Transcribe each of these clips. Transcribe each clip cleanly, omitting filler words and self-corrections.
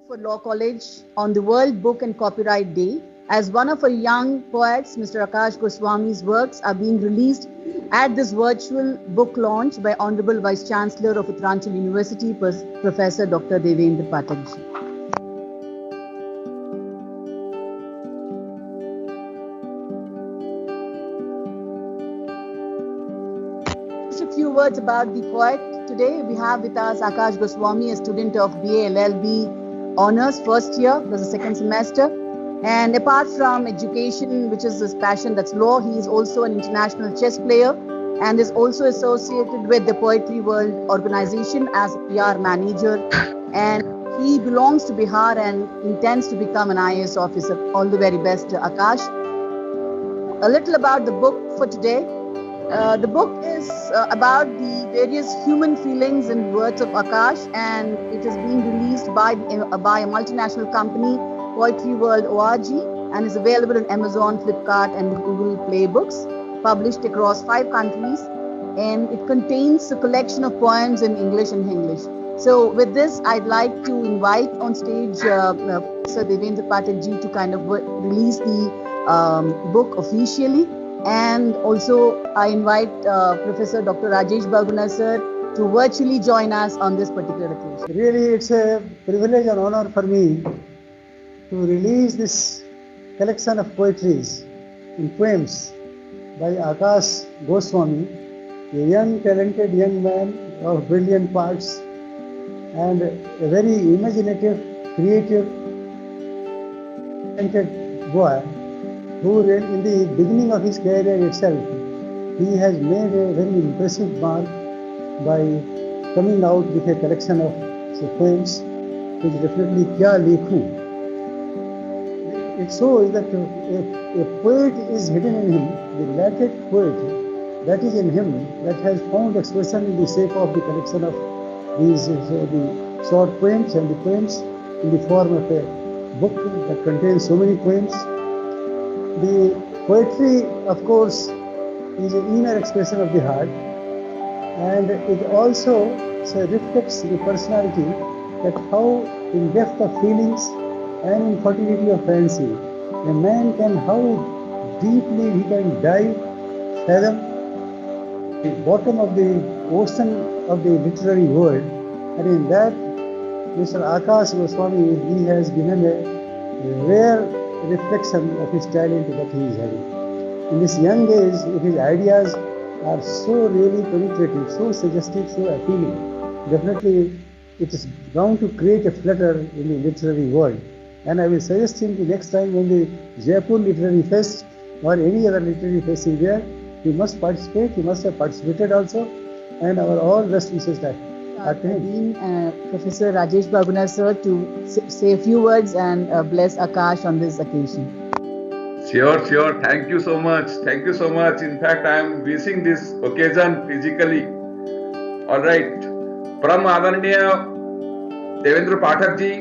for Law College on the World Book and Copyright Day, as one of our young poets, Mr. Akash Goswami's works are being released at this virtual book launch by Honorable Vice Chancellor of Uttaranchal University, Professor Dr. Devendra Pathak ji. Just a few words about the poet. Today we have with us Akash Goswami, a student of BA LLB Honours, first year, there's a second semester. And apart from education, which is his passion, that's law, he is also an international chess player and is also associated with the Poetry World organization as a PR manager. And he belongs to Bihar and intends to become an IAS officer. All the very best, Akash. A little about the book for today. The book is about the various human feelings and words of Akash, and it is being released by a multinational company, Poetry World ORG, and is available on Amazon, Flipkart, and Google Play Books. Published across 5 countries, and it contains a collection of poems in English and Hinglish. So, with this, I'd like to invite on stage Professor Devendra Pathak ji to kind of release the book officially. And also, I invite Professor Dr. Rajesh Bagunar sir to virtually join us on this particular occasion. Really, it's a privilege and honor for me to release this collection of poetries and poems by Akash Goswami, a young, talented young man of brilliant parts and a very imaginative, creative, talented boy who in the beginning of his career itself, he has made a very impressive mark by coming out with a collection of poems, which definitely Kya Lekhu. It shows that a poet is hidden in him, the latent poet that is in him, that has found expression in the shape of the collection of these the short poems and the poems in the form of a book that contains so many poems. The poetry, of course, is an inner expression of the heart, and it also reflects the personality, that how in depth of feelings and in fertility of fancy, a man can, how deeply he can dive, fathom the bottom of the ocean of the literary world, and in that, Mr. Akash Goswami, he has given a rare reflection of his talent that he is having. In this young age, his ideas are so really penetrative, so suggestive, so appealing. Definitely, it is bound to create a flutter in the literary world. And I will suggest him the next time when the Jaipur Literary Fest or any other literary fest is there, he must participate, he must have participated also, and our all best wishes to him. Professor Rajesh Bagunar sir to say a few words and bless Akash on this occasion. Sure. Thank you so much. In fact, I am missing this occasion physically. All right. From Adarniya Devendra Pathak ji,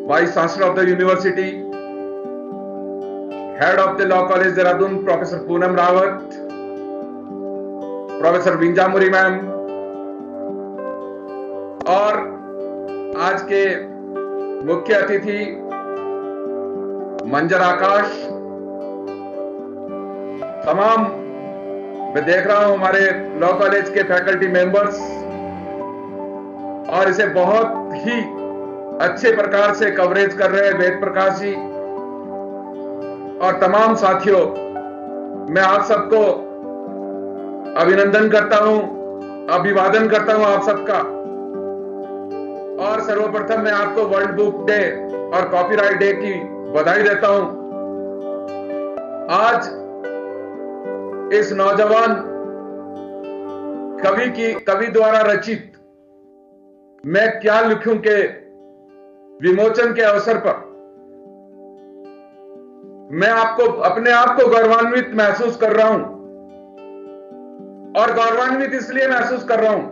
Vice Chancellor of the University, Head of the Law College Dehradun, Professor Poonam Rawat, Professor Vinjamuri ma'am, और आज के मुख्य अतिथि मंजर आकाश, तमाम मैं देख रहा हूं हमारे लॉ कॉलेज के फैकल्टी मेंबर्स, और इसे बहुत ही अच्छे प्रकार से कवरेज कर रहे हैं वेद प्रकाश जी और तमाम साथियों। मैं आप सबको अभिनंदन करता हूं, अभिवादन करता हूं आप सबका। और सर्वप्रथम मैं आपको वर्ल्ड बुक डे और कॉपीराइट डे की बधाई देता हूं। आज इस नौजवान कवि द्वारा रचित मैं क्या लिखूं के विमोचन के अवसर पर मैं अपने आप को गौरवान्वित महसूस कर रहा हूं, और गौरवान्वित इसलिए महसूस कर रहा हूं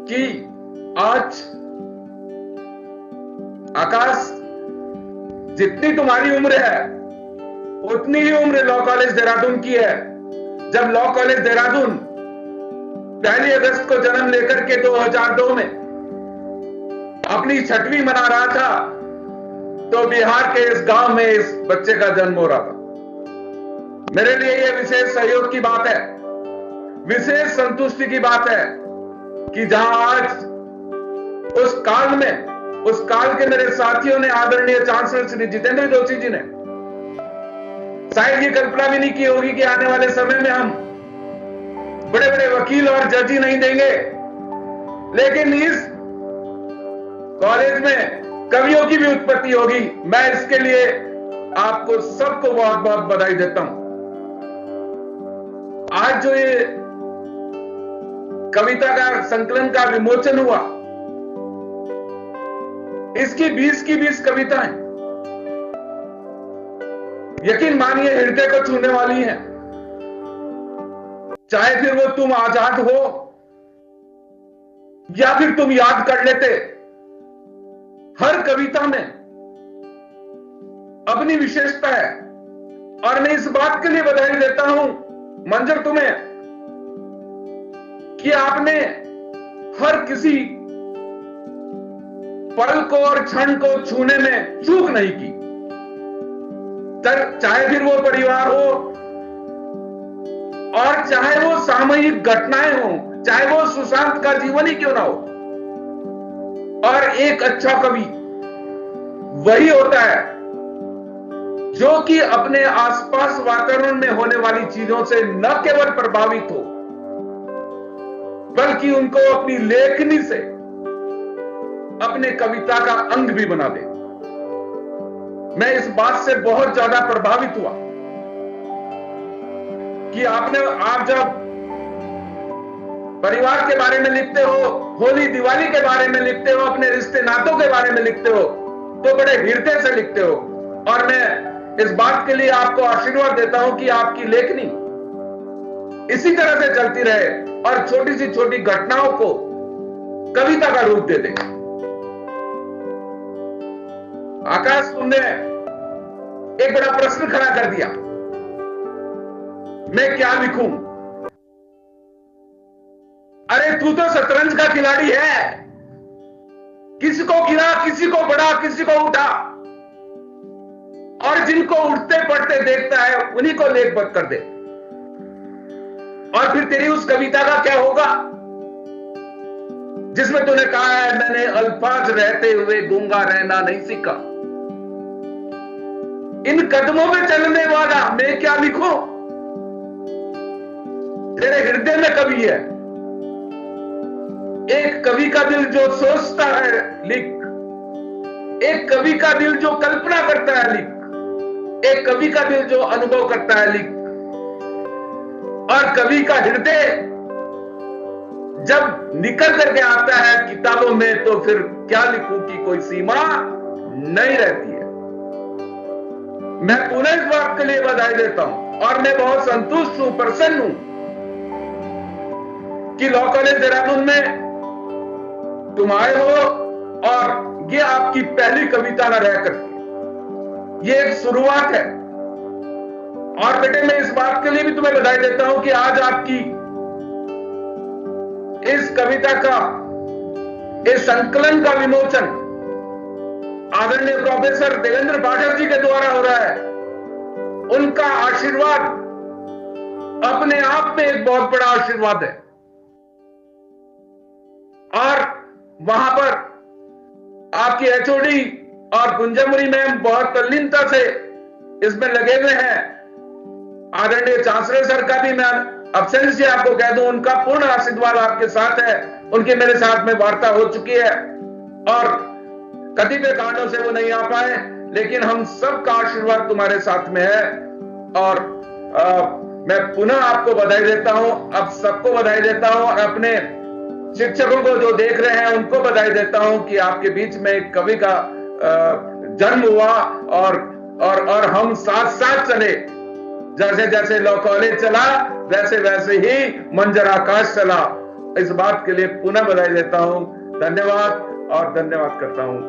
कि आज आकाश, जितनी तुम्हारी उम्र है उतनी ही उम्र लॉ कॉलेज देहरादून की है। जब लॉ कॉलेज देहरादून 1 अगस्त को जन्म लेकर के 2002 में अपनी 6वीं मना रहा था तो बिहार के इस गांव में इस बच्चे का जन्म हो रहा था। मेरे लिए यह विशेष सहयोग की बात है, विशेष संतुष्टि की बात है कि जहां आज उस काल के मेरे साथियों ने, आदरणीय चांसलर श्री जितेंद्र जोशी जी ने शायद ये कल्पना भी नहीं की होगी कि आने वाले समय में हम बड़े बड़े वकील और जज ही नहीं देंगे, लेकिन इस कॉलेज में कवियों की भी उत्पत्ति होगी। मैं इसके लिए आपको सबको बहुत बहुत बधाई देता हूं। आज जो ये कविता का संकलन का विमोचन हुआ, इसकी 20 की 20 कविताएं यकीन मानिए हृदय को छूने वाली हैं। चाहे फिर वो तुम आजाद हो या फिर तुम याद कर लेते, हर कविता में अपनी विशेषता है। और मैं इस बात के लिए बधाई देता हूं मंजर तुम्हें कि आपने हर किसी पल को और क्षण को छूने में चूक नहीं की। चाहे फिर वो परिवार हो और चाहे वो सामूहिक घटनाएं हो, चाहे वो सुशांत का जीवन ही क्यों ना हो। और एक अच्छा कवि वही होता है जो कि अपने आसपास वातावरण में होने वाली चीजों से न केवल प्रभावित हो, बल्कि उनको अपनी लेखनी से अपने कविता का अंग भी बना दे। मैं इस बात से बहुत ज्यादा प्रभावित हुआ कि आप जब परिवार के बारे में लिखते हो, होली दिवाली के बारे में लिखते हो, अपने रिश्ते नातों के बारे में लिखते हो, तो बड़े हृदय से लिखते हो। और मैं इस बात के लिए आपको आशीर्वाद देता हूं कि आपकी लेखनी इसी तरह से चलती रहे और छोटी सी छोटी घटनाओं को कविता का रूप दे दे। आकाश, तुमने एक बड़ा प्रश्न खड़ा कर दिया, मैं क्या लिखूं? अरे तू तो शतरंज का खिलाड़ी है, किसी को गिरा, किसी को बढ़ा, किसी को उठा, और जिनको उठते पड़ते देखता है उन्हीं को लेखबद्ध कर दे। और फिर तेरी उस कविता का क्या होगा जिसमें तूने कहा है मैंने अल्फाज रहते हुए गूंगा रहना नहीं सीखा। इन कदमों में चलने वाला मैं क्या लिखूं? तेरे हृदय में कवि है। एक कवि का दिल जो सोचता है लिख, एक कवि का दिल जो कल्पना करता है लिख, एक कवि का दिल जो अनुभव करता है लिख। और कवि का हृदय जब निकल करके आता है किताबों में, तो फिर क्या लिखूं की कोई सीमा नहीं रहती है। मैं पुनः इस बात के लिए बधाई देता हूं और मैं बहुत संतुष्ट हूं, प्रसन्न हूं कि लॉ कॉलेज देहरादून में तुम आए हो और ये आपकी पहली कविता ना रह करके ये एक शुरुआत है। और बेटे मैं इस बात के लिए भी तुम्हें बधाई देता हूं कि आज आपकी इस कविता का, इस संकलन का विमोचन आदरणीय प्रोफेसर देवेंद्र पाठक जी के द्वारा हो रहा है। उनका आशीर्वाद अपने आप में एक बहुत बड़ा आशीर्वाद है। और वहां पर आपकी एचओडी और कुंजमुरी मैम बहुत तल्लीनता से इसमें लगे हुए हैं। आदरणीय चांसलर सर का भी मैं अब्सेंस से आपको कह दूं, उनका पूर्ण आशीर्वाद आपके साथ है। उनके मेरे साथ में वार्ता हो चुकी है और कतिपय कारणों से वो नहीं आ पाए, लेकिन हम सबका आशीर्वाद तुम्हारे साथ में है। और मैं पुनः आपको बधाई देता हूं, अब सबको बधाई देता हूं और अपने शिक्षकों को जो देख रहे हैं उनको बधाई देता हूं कि आपके बीच में एक कवि का जन्म हुआ और हम साथ साथ चले। जैसे जैसे लॉ कॉलेज चला वैसे वैसे ही मंजर आकाश चला। इस बात के लिए पुनः बधाई देता हूं। धन्यवाद और धन्यवाद करता हूं।